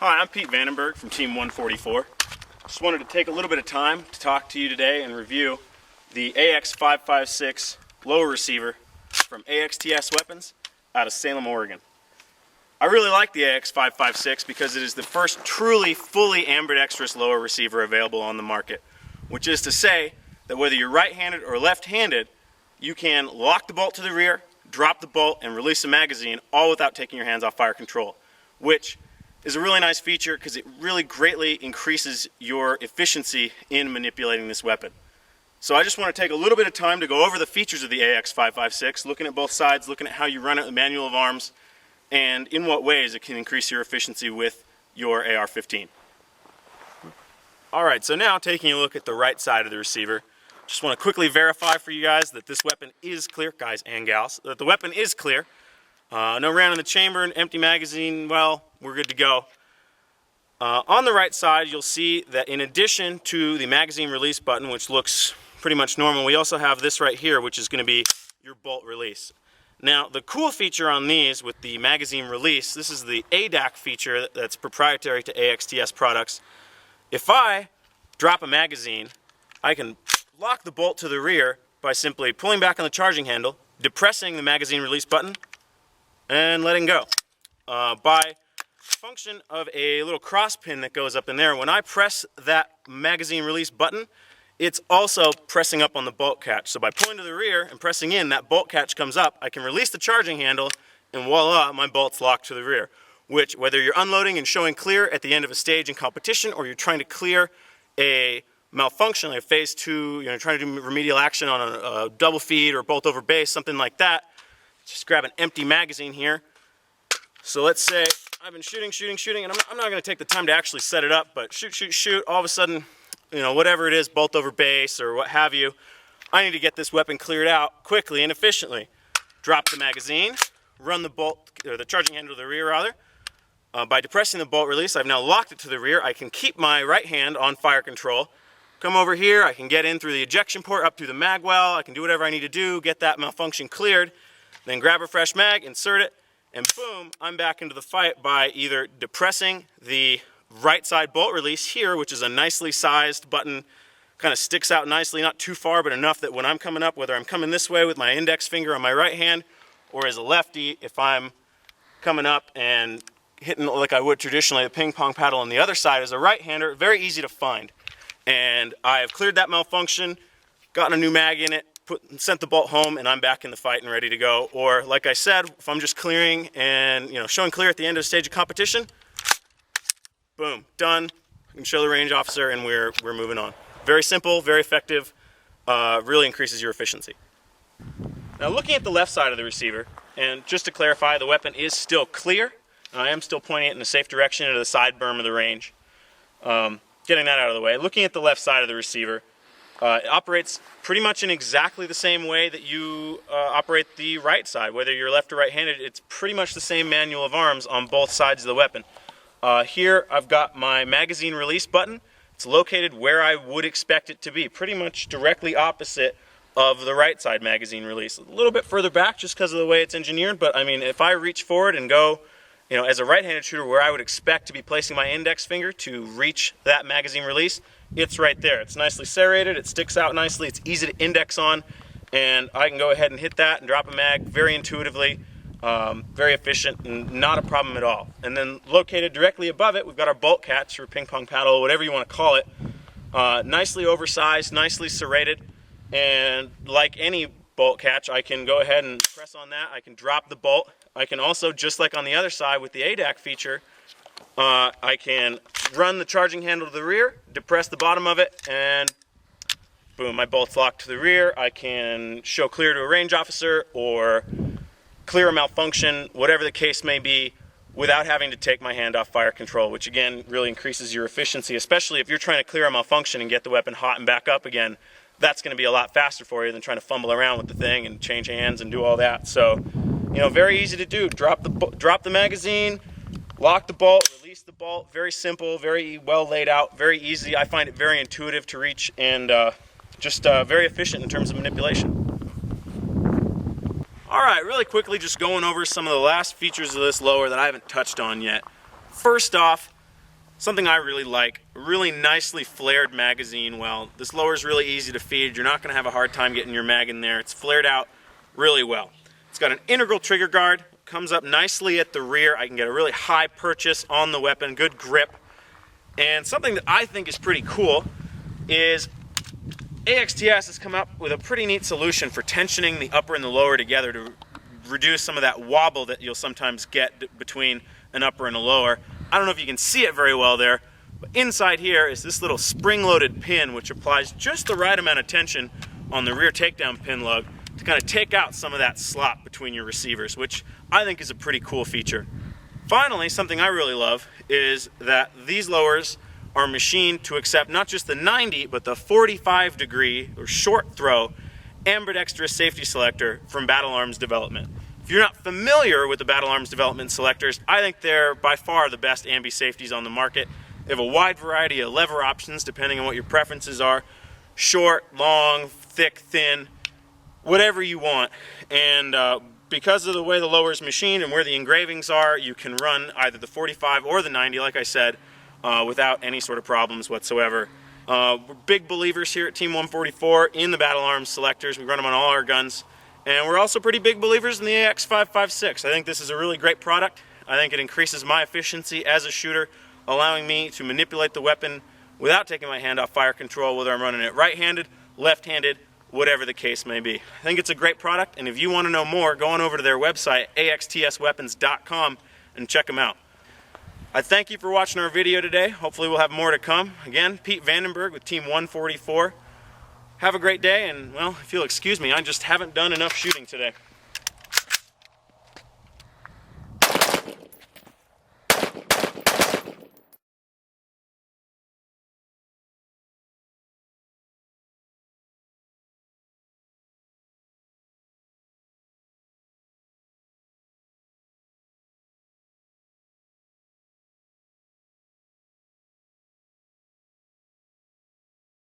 Hi, I'm Pete Vandenberg from Team 144. Just wanted to take a little bit of time to talk to you today and review the AX556 Lower receiver from AXTS Weapons out of Salem, Oregon. I really like the AX556 because it is the first truly fully ambidextrous lower receiver available on the market, which is to say that whether you're right-handed or left-handed, you can lock the bolt to the rear, drop the bolt, and release the magazine all without taking your hands off fire control, which is a really nice feature because it really greatly increases your efficiency in manipulating this weapon. So I just want to take a little bit of time to go over the features of the AX556, looking at both sides, looking at how you run it, the manual of arms, and in what ways it can increase your efficiency with your AR-15. Alright, so now taking a look at the right side of the receiver, just want to quickly verify for you guys that this weapon is clear, guys and gals, that the weapon is clear. No round in the chamber, an empty magazine, well, we're good to go. On the right side, you'll see that in addition to the magazine release button, which looks pretty much normal, we also have this right here, which is going to be your bolt release. Now, the cool feature on these with the magazine release, this is the ADAC feature that's proprietary to AXTS products. If I drop a magazine, I can lock the bolt to the rear by simply pulling back on the charging handle, depressing the magazine release button, and letting go. By function of a little cross pin that goes up in there, when I press that magazine release button, it's also pressing up on the bolt catch. So by pulling to the rear and pressing in, that bolt catch comes up, I can release the charging handle, and voila, my bolt's locked to the rear. Which, whether you're unloading and showing clear at the end of a stage in competition, or you're trying to clear a malfunction, like phase 2, trying to do remedial action on a double feed or bolt over base, something like that, just grab an empty magazine here. So let's say I've been shooting, and I'm not going to take the time to actually set it up, but shoot, all of a sudden, whatever it is, bolt over base or what have you, I need to get this weapon cleared out quickly and efficiently. Drop the magazine, run the bolt, or the charging handle to the rear rather. By depressing the bolt release, I've now locked it to the rear. I can keep my right hand on fire control. Come over here, I can get in through the ejection port, up through the mag well, I can do whatever I need to do, get that malfunction cleared, then grab a fresh mag, insert it, and boom, I'm back into the fight by either depressing the right side bolt release here, which is a nicely sized button, kind of sticks out nicely, not too far, but enough that when I'm coming up, whether I'm coming this way with my index finger on my right hand, or as a lefty, if I'm coming up and hitting like I would traditionally, the ping pong paddle on the other side as a right-hander, very easy to find. And I have cleared that malfunction, gotten a new mag in it, sent the bolt home, and I'm back in the fight and ready to go. Or, like I said, if I'm just clearing and showing clear at the end of the stage of competition, boom, done. I can show the range officer, and we're moving on. Very simple, very effective. Really increases your efficiency. Now, looking at the left side of the receiver, and just to clarify, the weapon is still clear. I am still pointing it in a safe direction into the side berm of the range. Getting that out of the way. Looking at the left side of the receiver, it operates pretty much in exactly the same way that you operate the right side. Whether you're left or right-handed, it's pretty much the same manual of arms on both sides of the weapon. Here I've got my magazine release button. It's located where I would expect it to be, pretty much directly opposite of the right side magazine release. A little bit further back just because of the way it's engineered, but I mean, if I reach forward and go as a right-handed shooter where I would expect to be placing my index finger to reach that magazine release, it's right there. It's nicely serrated, it sticks out nicely, it's easy to index on, and I can go ahead and hit that and drop a mag very intuitively, very efficient, and not a problem at all. And then located directly above it, we've got our bolt catch, or ping pong paddle, whatever you want to call it. Nicely oversized, nicely serrated, and like any bolt catch, I can go ahead and press on that, I can drop the bolt. I can also, just like on the other side with the ADAC feature, I can run the charging handle to the rear, depress the bottom of it, and boom, my bolt's locked to the rear. I can show clear to a range officer or clear a malfunction, whatever the case may be, without having to take my hand off fire control, which again really increases your efficiency, especially if you're trying to clear a malfunction and get the weapon hot and back up again. That's going to be a lot faster for you than trying to fumble around with the thing and change hands and do all that. So, very easy to do. Drop the magazine, lock the bolt, release the bolt. Very simple, very well laid out, very easy. I find it very intuitive to reach and just very efficient in terms of manipulation. Alright, really quickly just going over some of the last features of this lower that I haven't touched on yet. First off, Something I really like, a really nicely flared magazine well. This lower is really easy to feed. You're not going to have a hard time getting your mag in there. It's flared out really well. It's got an integral trigger guard, comes up nicely at the rear. I can get a really high purchase on the weapon, good grip. And something that I think is pretty cool is AXTS has come up with a pretty neat solution for tensioning the upper and the lower together to reduce some of that wobble that you'll sometimes get between an upper and a lower. I don't know if you can see it very well there, but inside here is this little spring-loaded pin which applies just the right amount of tension on the rear takedown pin lug to kind of take out some of that slop between your receivers, which I think is a pretty cool feature. Finally, something I really love is that these lowers are machined to accept not just the 90 but the 45 degree or short throw ambidextrous safety selector from Battle Arms Development. If you're not familiar with the Battle Arms Development selectors, I think they're by far the best ambi safeties on the market. They have a wide variety of lever options depending on what your preferences are. Short, long, thick, thin, whatever you want. And because of the way the lower is machined and where the engravings are, you can run either the 45 or the 90, like I said, without any sort of problems whatsoever. We're big believers here at Team 144 in the Battle Arms selectors. We run them on all our guns. And we're also pretty big believers in the AX556. I think this is a really great product. I think it increases my efficiency as a shooter, allowing me to manipulate the weapon without taking my hand off fire control, whether I'm running it right-handed, left-handed, whatever the case may be. I think it's a great product, and if you want to know more, go on over to their website, AXTSweapons.com, and check them out. I thank you for watching our video today. Hopefully we'll have more to come. Again, Piet Vandenberg with Team 144. Have a great day, and well, if you'll excuse me, I just haven't done enough shooting today.